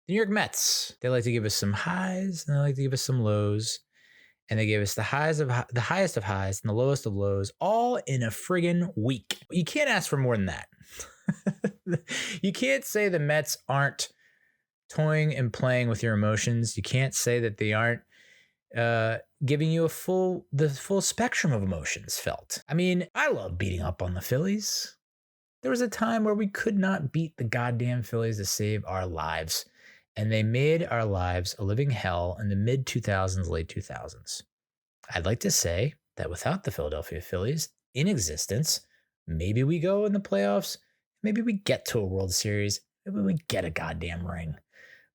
The New York Mets, they like to give us some highs and they like to give us some lows. And they gave us the highest of highs and the lowest of lows all in a friggin' week. You can't ask for more than that. You can't say the Mets aren't toying and playing with your emotions. You can't say that they aren't giving you the full spectrum of emotions felt. I mean, I love beating up on the Phillies. There was a time where we could not beat the goddamn Phillies to save our lives. And they made our lives a living hell in the mid 2000s, late 2000s. I'd like to say that without the Philadelphia Phillies in existence, maybe we go in the playoffs, maybe we get to a World Series, maybe we get a goddamn ring.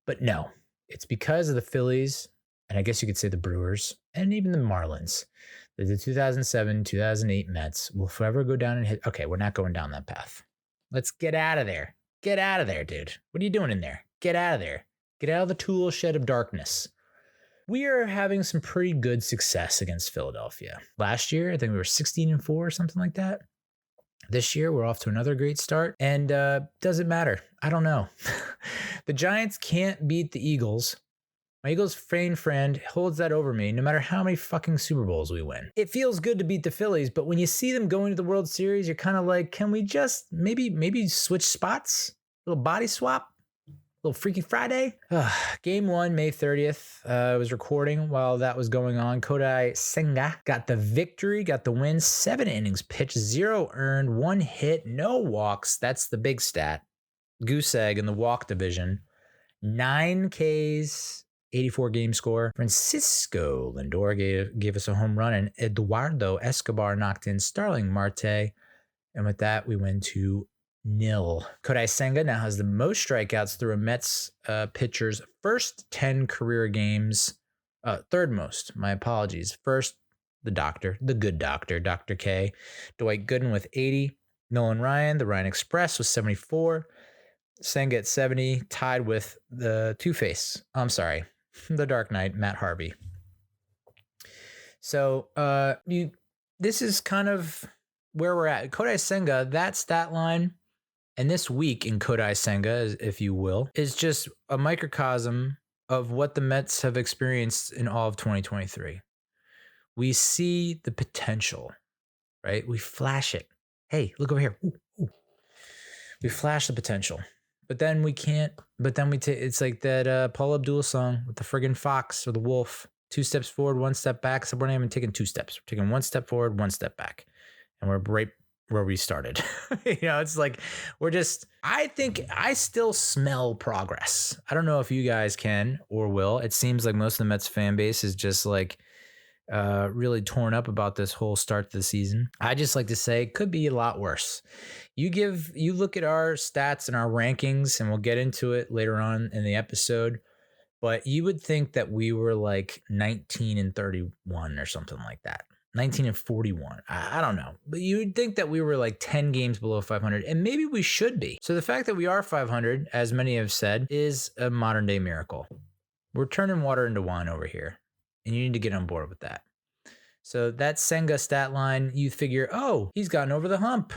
But no, it's because of the Phillies, and I guess you could say the Brewers, and even the Marlins. The 2007, 2008 Mets will forever go down and hit. Okay, we're not going down that path. Let's get out of there. Get out of there, dude. What are you doing in there? Get out of there. Get out of the tool shed of darkness. We are having some pretty good success against Philadelphia. Last year, I think we were 16-4 or something like that. This year, we're off to another great start. And doesn't matter. I don't know. The Giants can't beat the Eagles. My Eagles friend holds that over me no matter how many fucking Super Bowls we win. It feels good to beat the Phillies, but when you see them going to the World Series, you're kind of like, can we just maybe switch spots? A little body swap? Little Freaky Friday. Game 1, May 30th. I was recording while that was going on. Kodai Senga got the victory, got the win. 7 innings pitched, 0 earned, 1 hit, no walks. That's the big stat. Goose egg in the walk division. 9 Ks, 84 game score. Francisco Lindor gave us a home run, and Eduardo Escobar knocked in Starling Marte. And with that, we went to 0. Kodai Senga now has the most strikeouts through a Mets pitcher's first 10 career games. Third most, my apologies. First, the good doctor, Dr. K. Dwight Gooden with 80. Nolan Ryan, the Ryan Express, was 74. Senga at 70, tied with the Two-Face. The Dark Knight, Matt Harvey. So this is kind of where we're at. Kodai Senga, that stat line, and this week in Kodai Senga, if you will, is just a microcosm of what the Mets have experienced in all of 2023. We see the potential, right? We flash it. Hey, look over here. Ooh, ooh. We flash the potential, but then we can't. But then it's like that Paul Abdul song with the friggin' fox or the wolf. 2 steps forward, 1 step back. So we're not even taking 2 steps. We're taking 1 step forward, 1 step back, and we're right where we started. It's like I think I still smell progress. I don't know if you guys can or will. It seems like most of the Mets fan base is just like really torn up about this whole start to the season. I just like to say it could be a lot worse. You look at our stats and our rankings, and we'll get into it later on in the episode, but you would think that we were like 19-31 or something like that. 19-41. I don't know. But you'd think that we were like 10 games below 500, and maybe we should be. So the fact that we are 500, as many have said, is a modern day miracle. We're turning water into wine over here, and you need to get on board with that. So that Senga stat line, you figure, oh, he's gotten over the hump.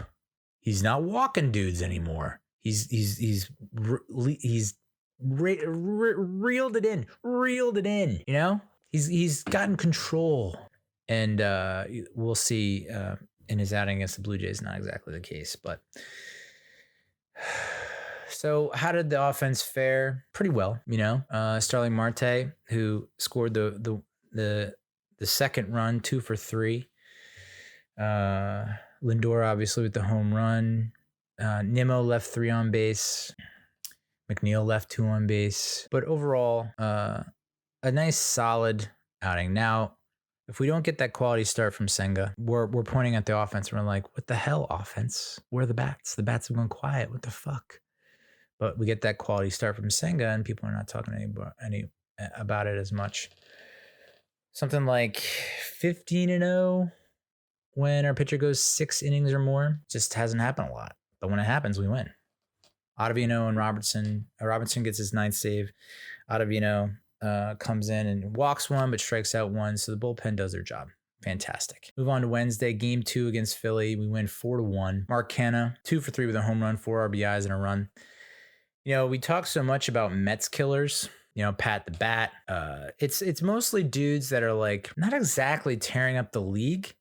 He's not walking dudes anymore. He's reeled it in, you know? He's gotten control. And we'll see in his outing against the Blue Jays, not exactly the case. But so how did the offense fare? Pretty well, Starling Marte, who scored the second run, 2 for 3. Lindor, obviously, with the home run. Nimmo left 3 on base. McNeil left 2 on base. But overall, a nice, solid outing. Now, if we don't get that quality start from Senga, we're pointing at the offense and we're like, what the hell, offense? Where are the bats? The bats have gone quiet. What the fuck? But we get that quality start from Senga, and people are not talking any about it as much. Something like 15-0 when our pitcher goes 6 innings or more. Just hasn't happened a lot. But when it happens, we win. Ottavino and Robertson gets his 9th save. Ottavino comes in and walks 1, but strikes out 1. So the bullpen does their job. Fantastic. Move on to Wednesday, game 2 against Philly. We win 4-1. Mark Canha, 2 for 3 with a home run, 4 RBIs and a run. We talk so much about Mets killers, Pat the Bat. It's mostly dudes that are like not exactly tearing up the league.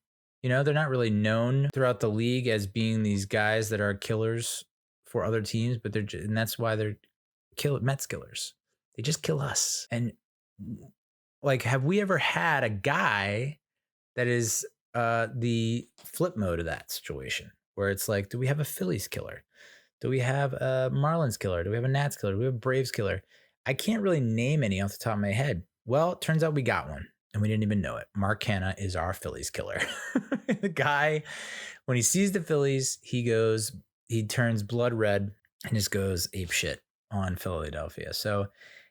They're not really known throughout the league as being these guys that are killers for other teams, but and that's why they're Mets killers. They just kill us. And like, have we ever had a guy that is the flip mode of that situation where it's like, do we have a Phillies killer? Do we have a Marlins killer? Do we have a Nats killer? Do we have a Braves killer? I can't really name any off the top of my head. Well, it turns out we got one and we didn't even know it. Mark Hanna is our Phillies killer. The guy, when he sees the Phillies, he turns blood red and just goes ape shit on Philadelphia. So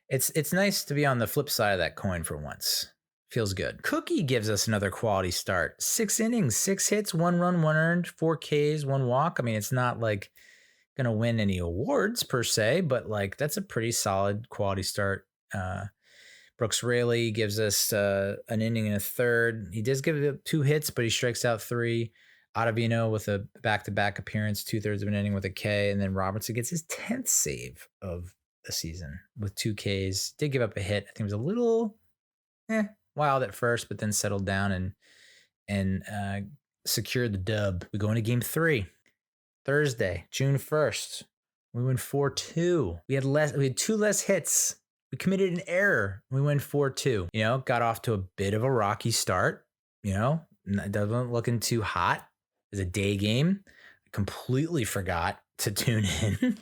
it's nice to be on the flip side of that coin for once. Feels good. Cookie gives us another quality start. 6 innings, 6 hits, 1 run, 1 earned, 4 Ks, 1 walk. I mean, it's not like going to win any awards per se, but like that's a pretty solid quality start. Brooks Raley gives us an inning and a third. He does give it 2 hits, but he strikes out 3. Ottavino with a back-to-back appearance, 2/3 of an inning with a K, and then Robertson gets his 10th save of the season with 2 Ks. Did give up a hit. I think it was a little wild at first, but then settled down and secured the dub. We go into game 3. Thursday, June 1st. We win 4-2. We had 2 less hits. We committed an error. We win 4-2. Got off to a bit of a rocky start. It doesn't looking too hot. It was a day game. I completely forgot to tune in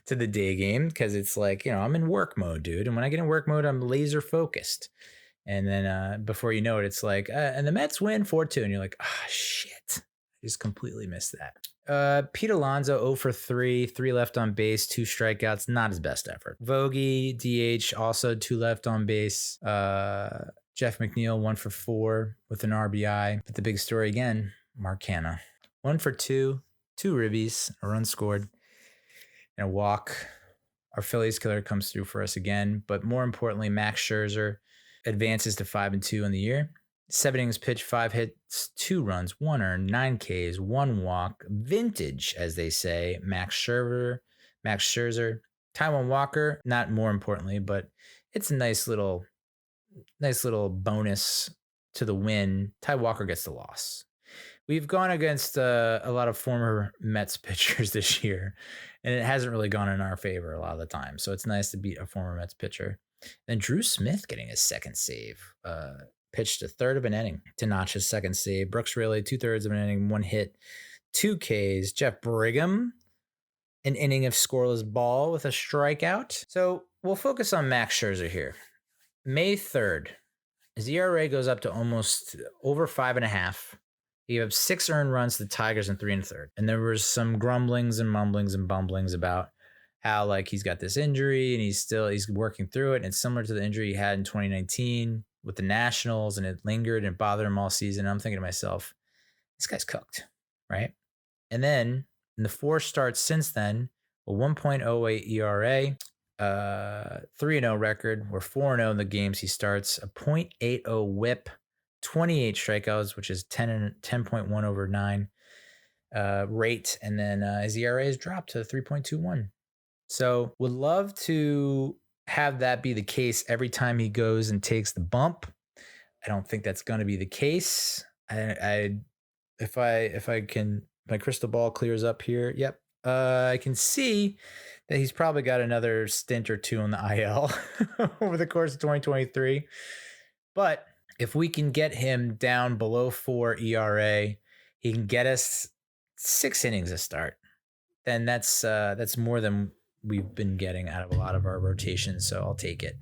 to the day game because it's like, I'm in work mode, dude. And when I get in work mode, I'm laser focused. And then before you know it, it's like, and the Mets win 4-2. And you're like, shit. I just completely missed that. Pete Alonso 0 for 3, 3 left on base, 2 strikeouts, not his best effort. Vogie, DH, also 2 left on base. Jeff McNeil 1 for 4 with an RBI. But the big story again, Mark Hanna 1 for 2, 2 ribbies, a run scored, and a walk. Our Phillies killer comes through for us again. But more importantly, Max Scherzer advances to 5-2 in the year. 7 innings pitched, 5 hits, 2 runs, 1 earned, 9 Ks, 1 walk. Vintage, as they say. Max Scherzer, Taijuan Walker, not more importantly, but it's a nice little bonus to the win. Ty Walker gets the loss. We've gone against a lot of former Mets pitchers this year, and it hasn't really gone in our favor a lot of the time. So it's nice to beat a former Mets pitcher. Then Drew Smith getting his 2nd save. Pitched a 1/3 of an inning to notch his 2nd save. Brooks Raley, 2/3 of an inning, 1 hit, 2 Ks. Jeff Brigham, an inning of scoreless ball with a strikeout. So we'll focus on Max Scherzer here. May 3rd, his ERA goes up to almost over 5.5. He gave up 6 earned runs to the Tigers in 3 1/3. And there was some grumblings and mumblings and bumblings about how like he's got this injury and he's working through it. And it's similar to the injury he had in 2019 with the Nationals, and it lingered and bothered him all season. And I'm thinking to myself, this guy's cooked, right? And then in the 4 starts since then, a 1.08 ERA, 3-0 record. We're 4-0 in the games he starts, a 0.80 whip, 28 strikeouts, which is 10.1 over 9 rate. And then his ERA has dropped to 3.21. So would love to have that be the case every time he goes and takes the bump. I don't think that's going to be the case. If my crystal ball clears up here. Yep. I can see that he's probably got another stint or 2 on the IL over the course of 2023. But if we can get him down below 4 ERA, he can get us 6 innings a start. Then that's more than we've been getting out of a lot of our rotations. So I'll take it.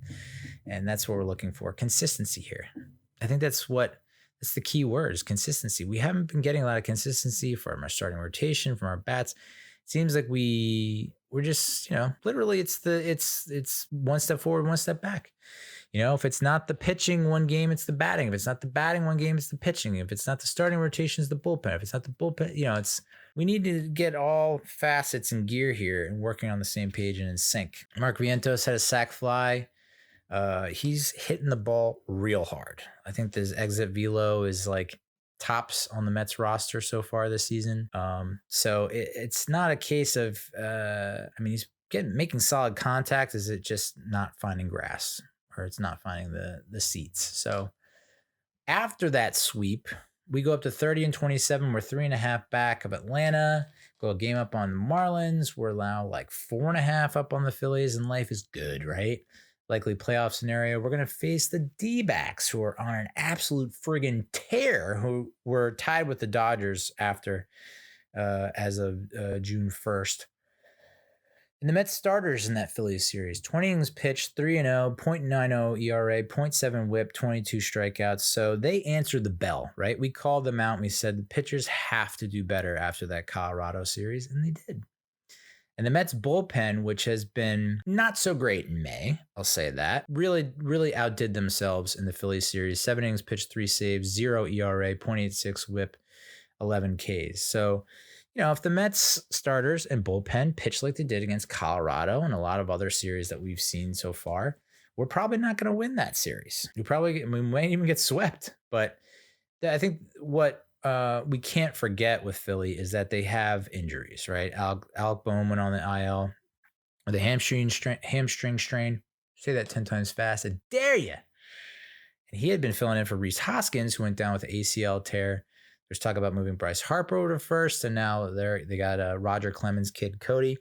And that's what we're looking for. Consistency here. I think that's the key word is consistency. We haven't been getting a lot of consistency from our starting rotation, from our bats. It seems like we're just, literally it's one step forward, one step back. If it's not the pitching one game, it's the batting. If it's not the batting one game, it's the pitching. If it's not the starting rotation, it's the bullpen. If it's not the bullpen, we need to get all facets in gear here and working on the same page and in sync. Mark Vientos had a sac fly. He's hitting the ball real hard. I think this exit velo is like tops on the Mets roster so far this season. So it's not a case of, he's making solid contact? Is it just not finding grass, or it's not finding the seats? So after that sweep, we go up to 30-27. We're 3.5 back of Atlanta. Go a game up on the Marlins. We're now like 4.5 up on the Phillies, and life is good, right? Likely playoff scenario. We're going to face the D-backs, who are on an absolute friggin' tear, who were tied with the Dodgers after as of June 1st. And the Mets starters in that Phillies series, 20 innings pitched, 3-0, 0.90 ERA, 0.7 whip, 22 strikeouts. So they answered the bell, right? We called them out and we said the pitchers have to do better after that Colorado series, and they did. And the Mets bullpen, which has been not so great in May, I'll say that, really outdid themselves in the Phillies series. 7 innings pitched, 3 saves, 0 ERA, 0.86 whip, 11 Ks. So, if the Mets starters and bullpen pitch like they did against Colorado and a lot of other series that we've seen so far, we're probably not going to win that series. We might even get swept. But I think what we can't forget with Philly is that they have injuries, right? Alec Boehm went on the IL with a hamstring strain. Say that 10 times fast. I dare you. And he had been filling in for Rhys Hoskins, who went down with an ACL tear. There's talk about moving Bryce Harper over to first, and now they got Roger Clemens' kid Cody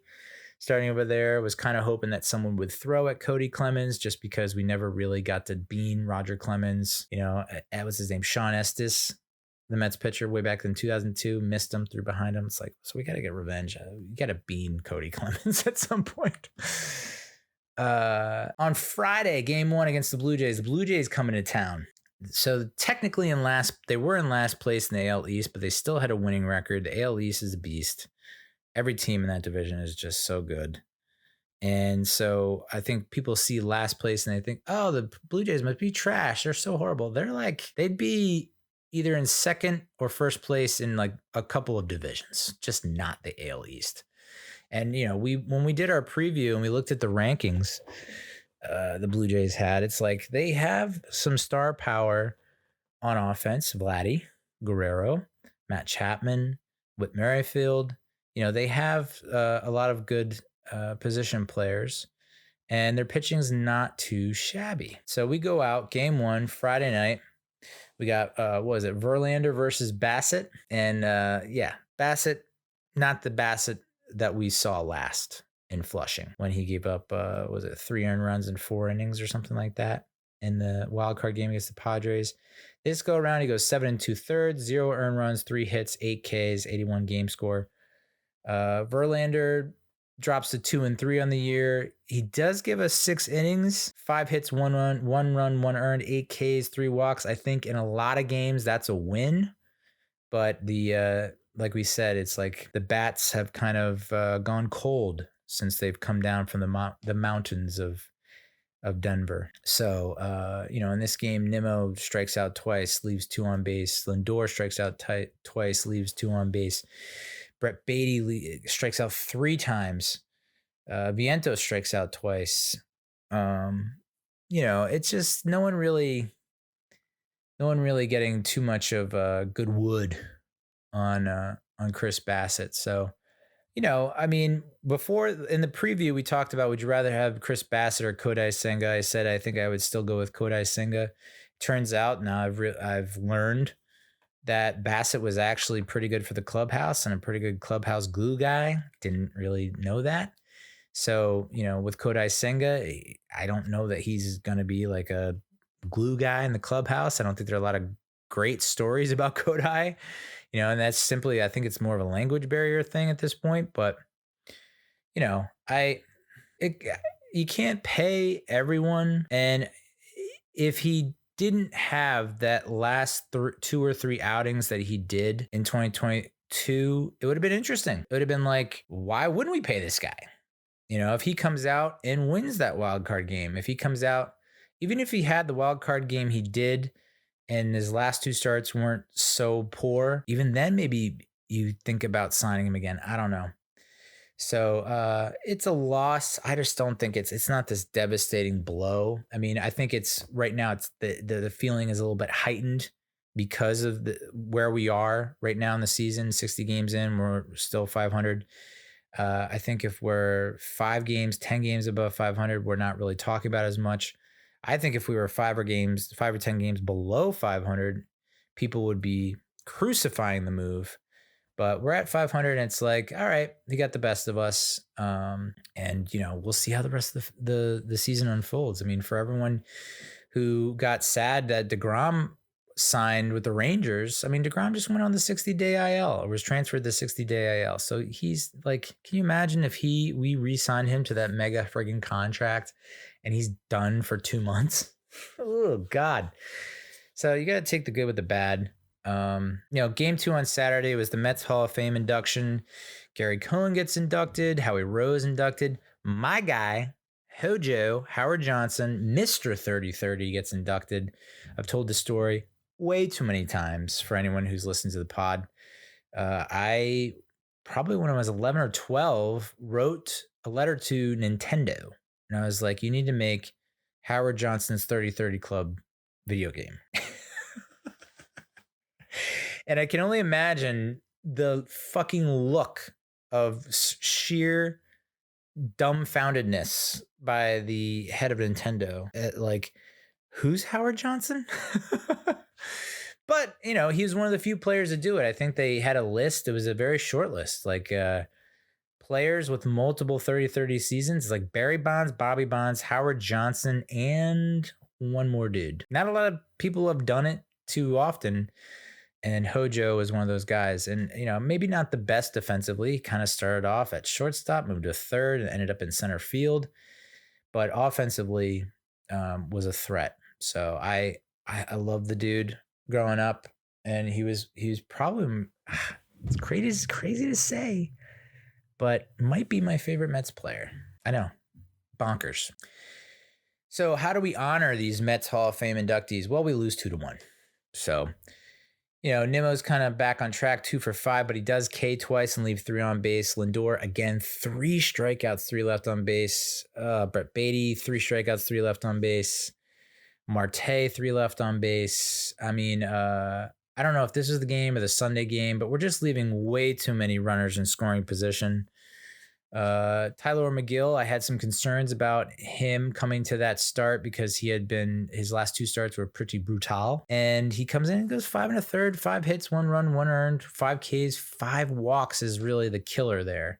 starting over there. Was kind of hoping that someone would throw at Cody Clemens, just because we never really got to bean Roger Clemens. That was his name, Sean Estes, the Mets pitcher way back in 2002, missed him, threw behind him. It's like, so we got to get revenge. You got to bean Cody Clemens at some point. On Friday, game 1 against the Blue Jays coming to town. So technically they were in last place in the AL East, but they still had a winning record. The AL East is a beast. Every team in that division is just so good. And so I think people see last place and they think, oh, the Blue Jays must be trash. They're so horrible. They'd be either in second or first place in like a couple of divisions, just not the AL East. And, when we did our preview and we looked at the rankings, the Blue Jays had, it's like they have some star power on offense. Vladdy, Guerrero, Matt Chapman, Whit Merrifield. They have a lot of good position players, and their pitching's not too shabby. So we go out game 1 Friday night. We got Verlander versus Bassett, and Bassett, not the Bassett that we saw last in Flushing when he gave up 3 earned runs in 4 innings or something like that in the wild card game against the Padres. This go around, he goes 7 2/3, 0 earned runs, 3 hits, 8 Ks, 81 game score. Verlander drops to 2-3 on the year. He does give us 6 innings, 5 hits, 1 run, 1 earned, 8 Ks, 3 walks. I think in a lot of games that's a win, but like we said, it's like the bats have kind of gone cold since they've come down from the mountains of Denver. So, in this game, Nimmo strikes out twice, leaves 2 on base. Lindor strikes out twice, leaves 2 on base. Brett Beatty strikes out 3 times. Vientos strikes out twice. It's just no one really getting too much of good wood on Chris Bassett. So, before in the preview, we talked about, would you rather have Chris Bassett or Kodai Senga? I said, I think I would still go with Kodai Senga. Turns out now I've learned that Bassett was actually pretty good for the clubhouse and a pretty good clubhouse glue guy. Didn't really know that. So, with Kodai Senga, I don't know that he's going to be like a glue guy in the clubhouse. I don't think there are a lot of great stories about Kodai. And that's simply, I think it's more of a language barrier thing at this point. But, you can't pay everyone. And if he didn't have that last 2 or 3 outings that he did in 2022, it would have been interesting. It would have been like, why wouldn't we pay this guy? If he comes out and wins that wild card game, if he comes out, even if he had the wild card game he did, and his last 2 starts weren't so poor, even then maybe you think about signing him again. I don't know. So it's a loss. I just don't think it's not this devastating blow. I mean, I think it's right now, it's the feeling is a little bit heightened because of where we are right now in the season. 60 games in, we're still 500. I think if we're 5 games, 10 games above 500, we're not really talking about as much. I think if we were 5 or 10 games below 500, people would be crucifying the move. But we're at 500, and it's like, all right, he got the best of us, and we'll see how the rest of the season unfolds. I mean, for everyone who got sad that DeGrom signed with the Rangers, I mean, DeGrom just went on the 60-day IL, or was transferred the 60-day IL. So he's like, can you imagine if we re-signed him to that mega friggin' contract, and he's done for 2 months? Oh God. So you got to take the good with the bad. Game 2 on Saturday was the Mets Hall of Fame induction. Gary Cohen gets inducted. Howie Rose inducted. My guy, Hojo, Howard Johnson, Mr. 3030 gets inducted. I've told the story way too many times for anyone who's listened to the pod. I probably when I was 11 or 12 wrote a letter to Nintendo. And I was like, you need to make Howard Johnson's 3030 Club video game. And I can only imagine the fucking look of sheer dumbfoundedness by the head of Nintendo. Like, who's Howard Johnson? But, he was one of the few players to do it. I think they had a list. It was a very short list. Like, players with multiple 30-30 seasons, like Barry Bonds, Bobby Bonds, Howard Johnson, and one more dude. Not a lot of people have done it too often. And Hojo is one of those guys. And, maybe not the best defensively. Kind of started off at shortstop, moved to third, and ended up in center field. But offensively was a threat. So I love the dude growing up. And he was probably, it's crazy to say, but might be my favorite Mets player. I know. Bonkers. So how do we honor these Mets Hall of Fame inductees? Well, we lose 2-1. So... Nimmo's kind of back on track, 2 for 5, but he does K twice and leave 3 on base. Lindor, again, 3 strikeouts, 3 left on base. Brett Beatty, 3 strikeouts, 3 left on base. Marte, 3 left on base. I mean, I don't know if this is the game or the Sunday game, but we're just leaving way too many runners in scoring position. Tyler McGill, I had some concerns about him coming to that start because his last 2 starts were pretty brutal. And he comes in and goes 5 1/3, 5 hits, 1 run, 1 earned, 5 Ks, 5 walks is really the killer there.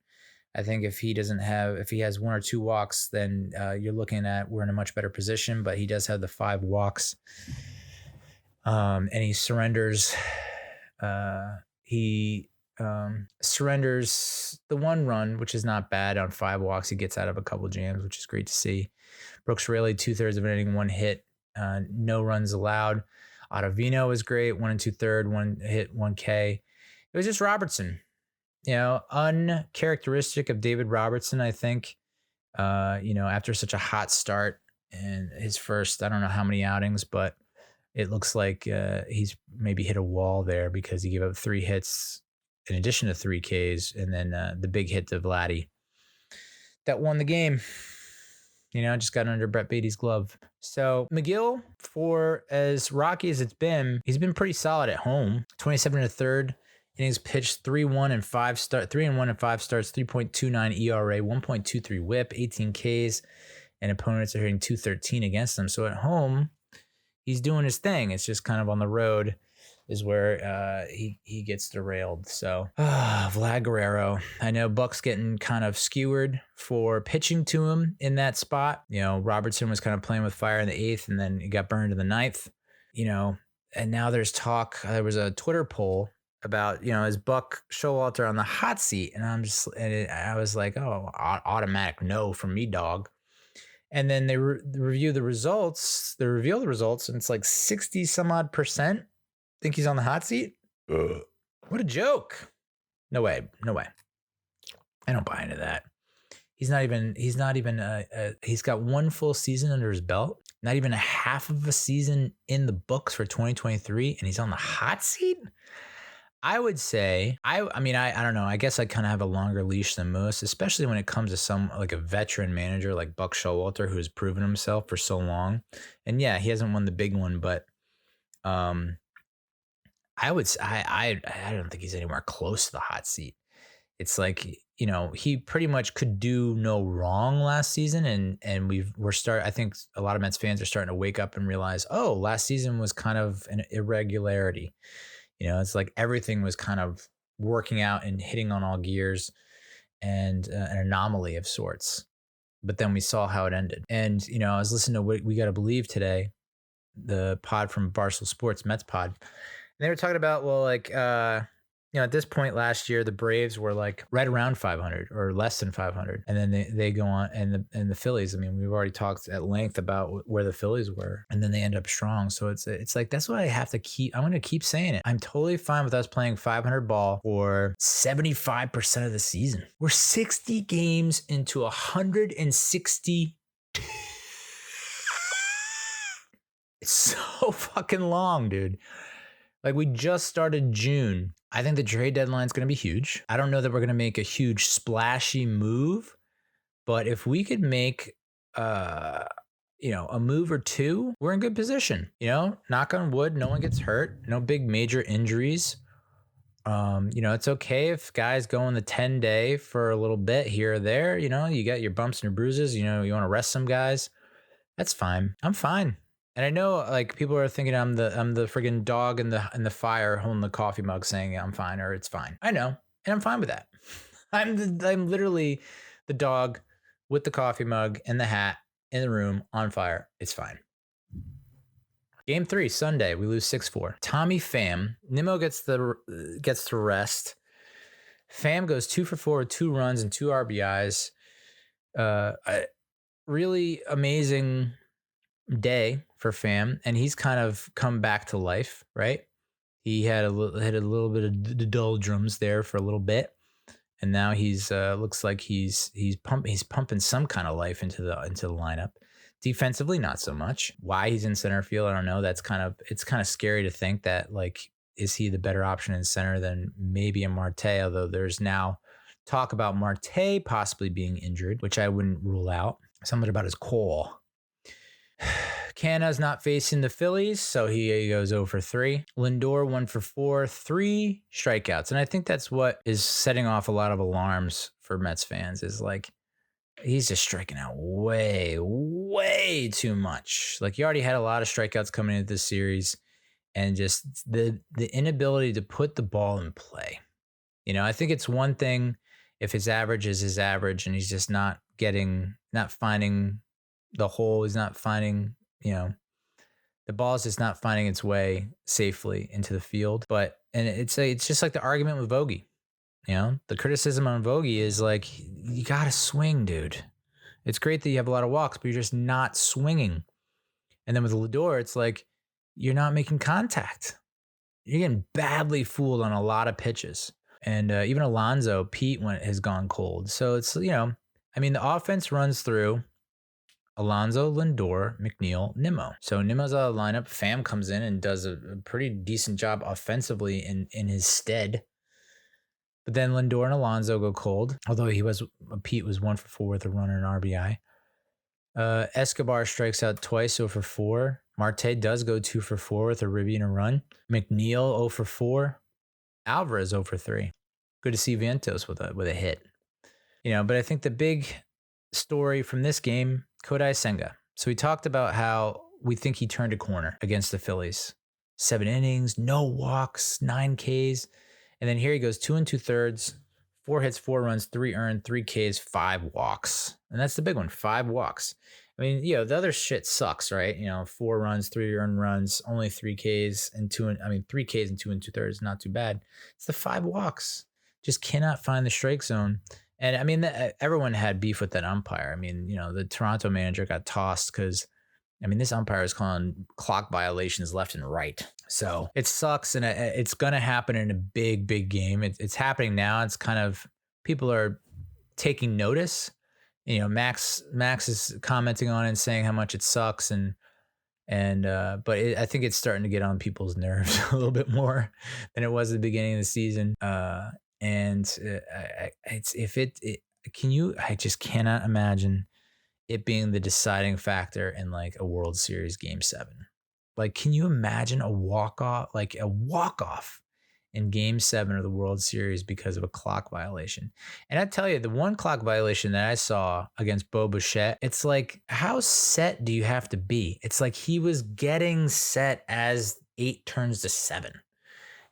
I think if he has 1 or 2 walks, then you're looking at we're in a much better position. But he does have the 5 walks, and he surrenders. He surrenders the 1 run, which is not bad on 5 walks. He gets out of a couple jams, which is great to see. Brooks Raley, 2/3 of an inning, 1 hit, no runs allowed. Ottavino was great, 1 2/3, 1 hit, 1 K. It was just Robertson, uncharacteristic of David Robertson, I think. After such a hot start and his first, I don't know how many outings, but it looks like he's maybe hit a wall there because he gave up 3 hits in addition to 3 Ks, and then the big hit to Vladdy that won the game. Just got under Brett Beatty's glove. So McGill, for as rocky as it's been, he's been pretty solid at home. 27 1/3 innings pitched, 3-1 and 5 starts, 3-1 and 5 starts, 3.29 ERA, 1.23 WHIP, 18 Ks, and opponents are hitting 213 against him. So at home, he's doing his thing. It's just kind of on the road is where he gets derailed. So Vlad Guerrero, I know Buck's getting kind of skewered for pitching to him in that spot. Robertson was kind of playing with fire in the 8th, and then he got burned in the 9th. And now there's talk. There was a Twitter poll about is Buck Showalter on the hot seat, and I was like, oh, automatic no from me, dog. And then they review the results. They reveal the results, and it's like 60 some odd % think he's on the hot seat. What a joke! No way. I don't buy into that. He's got 1 full season under his belt. Not even a half of a season in the books for 2023, and he's on the hot seat. I would say, I don't know. I guess I kind of have a longer leash than most, especially when it comes to some like a veteran manager like Buck Showalter, who has proven himself for so long. And yeah, he hasn't won the big one, but I don't think he's anywhere close to the hot seat. it's like, he pretty much could do no wrong last season. And I think a lot of Mets fans are starting to wake up and realize, oh, last season was kind of an irregularity. It's like everything was kind of working out and hitting on all gears, and an anomaly of sorts. But then we saw how it ended. And, I was listening to We Gotta Believe today, the pod from Barstool Sports, Mets pod. And they were talking about, well, like, at this point last year, the Braves were like right around 500 or less than 500. And then they go on, and the Phillies, I mean, we've already talked at length about where the Phillies were, and then they end up strong. So it's like, that's what I'm going to keep saying it. I'm totally fine with us playing 500 ball for 75% of the season. We're 60 games into 160. It's so fucking long, dude. Like, we just started June. I think the trade deadline is going to be huge. I don't know that we're going to make a huge splashy move, but if we could make, a move or two, we're in good position. Knock on wood, no one gets hurt, no big major injuries. It's okay if guys go on the 10-day for a little bit here or there. You got your bumps and your bruises. You want to rest some guys. That's fine. I'm fine. And I know, like, people are thinking I'm the friggin' dog in the fire holding the coffee mug saying I'm fine or it's fine. I know, and I'm fine with that. I'm literally the dog with the coffee mug and the hat in the room on fire. It's fine. Game 3, Sunday, we lose 6-4. Tommy Pham, Nimmo gets to rest. Pham goes 2 for 4 with 2 runs and 2 RBIs. Really amazing day for Pham, and he's kind of come back to life, right? He had a little bit of the doldrums there for a little bit, and now he's looks like he's pumping some kind of life into the lineup. Defensively, not so much. Why he's in center field, I don't know. It's kind of scary to think that, like, is he the better option in center than maybe a Marte? Although there's now talk about Marte possibly being injured, which I wouldn't rule out. Something about his core. Canna's not facing the Phillies, so he goes 0 for 3. Lindor 1 for 4, 3 strikeouts. And I think that's what is setting off a lot of alarms for Mets fans, is like, he's just striking out way, way too much. Like, he already had a lot of strikeouts coming into this series, and just the inability to put the ball in play. I think it's one thing if his average is his average and he's just not finding the hole, is not finding, the ball is just not finding its way safely into the field. And it's just like the argument with Vogie. The criticism on Vogie is like, you got to swing, dude. It's great that you have a lot of walks, but you're just not swinging. And then with Lindor, it's like, you're not making contact. You're getting badly fooled on a lot of pitches. And even Alonso, Pete has gone cold. So it's, the offense runs through Alonso, Lindor, McNeil, Nimmo. So Nimmo's out of the lineup. Pham comes in and does a pretty decent job offensively in his stead. But then Lindor and Alonso go cold, although Pete was 1 for 4 with a runner and RBI. Escobar strikes out twice, 0 for 4. Marte does go 2 for 4 with a ribby and a run. McNeil 0 for 4. Alvarez 0 for 3. Good to see Vientos with a hit. But I think the big story from this game, Kodai Senga. So we talked about how we think he turned a corner against the Phillies. 7 innings, no walks, 9 Ks. And then here he goes 2 2/3, 4 hits, 4 runs, 3 earned, 3 Ks, 5 walks. And that's the big one, 5 walks. I mean, the other shit sucks, right? 4 runs, 3 earned runs, only 3 Ks and 3 Ks and 2 2/3, not too bad. It's the 5 walks. Just cannot find the strike zone. And I mean, everyone had beef with that umpire. I mean, the Toronto manager got tossed because, this umpire is calling clock violations left and right. So it sucks, and it's going to happen in a big, big game. It's happening now. It's kind of, people are taking notice. Max is commenting on it and saying how much it sucks, but I think it's starting to get on people's nerves a little bit more than it was at the beginning of the season. I just cannot imagine it being the deciding factor in like a World Series Game 7. Like, can you imagine a walk-off in Game 7 of the World Series because of a clock violation. And I tell you, the one clock violation that I saw against Bo Bichette, it's like, how set do you have to be? It's like he was getting set as 8 turns to 7.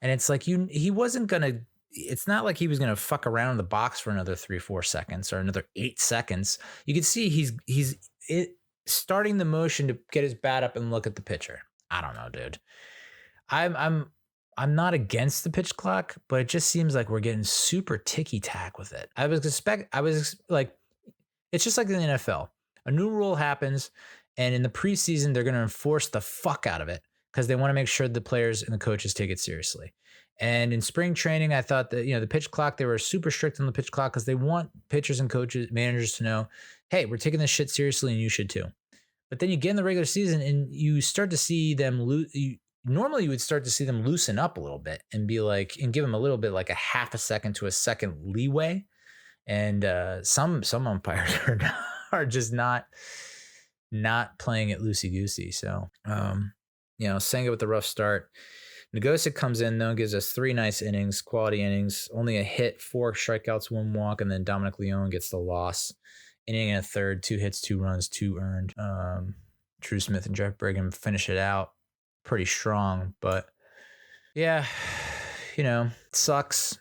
And it's like he wasn't going to, it's not like he was going to fuck around in the box for another 3-4 seconds or another 8 seconds. You can see he's starting the motion to get his bat up and look at the pitcher. I don't know, dude. I'm not against the pitch clock, but it just seems like we're getting super ticky-tack with it. I was like, it's just like in the NFL. A new rule happens, and in the preseason, they're going to enforce the fuck out of it because they want to make sure the players and the coaches take it seriously. And in spring training, I thought that, the pitch clock, they were super strict on the pitch clock because they want pitchers and coaches, managers to know, hey, we're taking this shit seriously and you should too. But then you get in the regular season and you start to see them normally you would start to see them loosen up a little bit and be like, and give them a little bit like a half a second to a second leeway. And some umpires are just not playing it loosey goosey. So, Senga with the rough start. Nogosek comes in though, gives us 3 nice innings, quality innings, only a hit, 4 strikeouts, 1 walk, and then Dominic Leone gets the loss. Inning and a third, 2 hits, 2 runs, 2 earned. Drew Smith and Jeff Brigham finish it out pretty strong, but yeah, it sucks.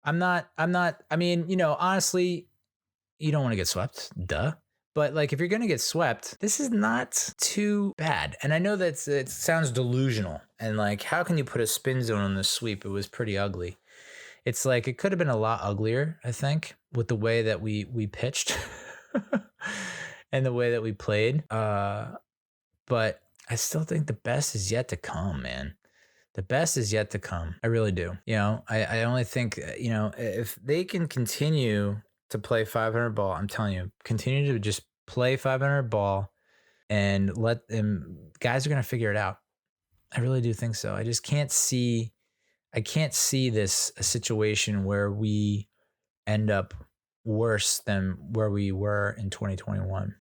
I mean, honestly, you don't want to get swept, duh. But like, if you're going to get swept, this is not too bad. And I know that it sounds delusional. And like, how can you put a spin zone on this sweep? It was pretty ugly. It's like, it could have been a lot uglier, I think, with the way that we pitched and the way that we played. But I still think the best is yet to come, man. The best is yet to come. I really do. I only think, if they can continue to play 500 ball, I'm telling you, continue to just play 500 ball and let them, guys are going to figure it out. I really do think so. I just can't see this a situation where we end up worse than where we were in 2021.